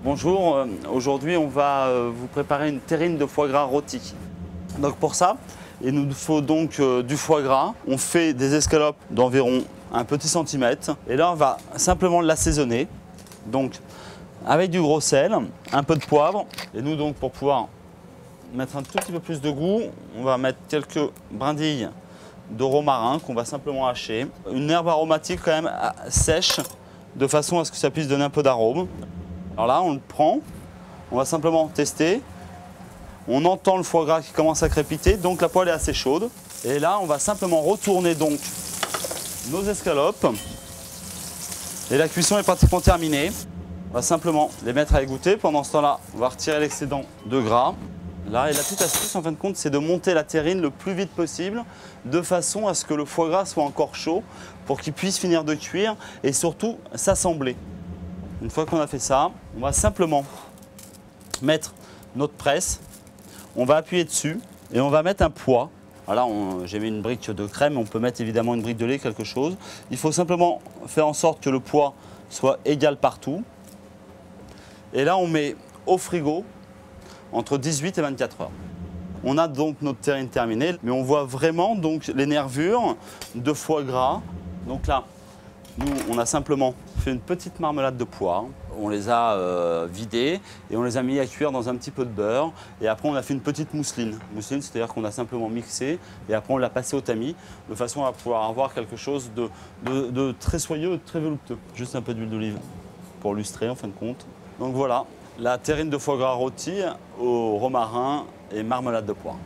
Bonjour, aujourd'hui on va vous préparer une terrine de foie gras rôti. Donc pour ça, il nous faut donc du foie gras. On fait des escalopes d'environ un petit centimètre. Et là on va simplement l'assaisonner. Donc avec du gros sel, un peu de poivre. Et nous donc pour pouvoir mettre un tout petit peu plus de goût, on va mettre quelques brindilles de romarin qu'on va simplement hacher. Une herbe aromatique quand même sèche, de façon à ce que ça puisse donner un peu d'arôme. Alors là, on le prend, on va simplement tester. On entend le foie gras qui commence à crépiter, donc la poêle est assez chaude. Et là, on va simplement retourner donc nos escalopes. Et la cuisson est pratiquement terminée. On va simplement les mettre à égoutter. Pendant ce temps-là, on va retirer l'excédent de gras. Là, et la petite astuce, en fin de compte, c'est de monter la terrine le plus vite possible, de façon à ce que le foie gras soit encore chaud, pour qu'il puisse finir de cuire et surtout s'assembler. Une fois qu'on a fait ça, on va simplement mettre notre presse, on va appuyer dessus et on va mettre un poids. Voilà, j'ai mis une brique de crème, on peut mettre évidemment une brique de lait, quelque chose. Il faut simplement faire en sorte que le poids soit égal partout. Et là, on met au frigo entre 18 et 24 heures. On a donc notre terrine terminée, mais on voit vraiment donc les nervures de foie gras. Donc là, nous, on a simplement fait une petite marmelade de pois. On les a vidés et on les a mis à cuire dans un petit peu de beurre. Et après, on a fait une petite mousseline. Mousseline, c'est-à-dire qu'on a simplement mixé et après, on l'a passé au tamis de façon à pouvoir avoir quelque chose de très soyeux, très velouteux. Juste un peu d'huile d'olive pour lustrer, en fin de compte. Donc voilà, la terrine de foie gras rôti au romarin et marmelade de pois.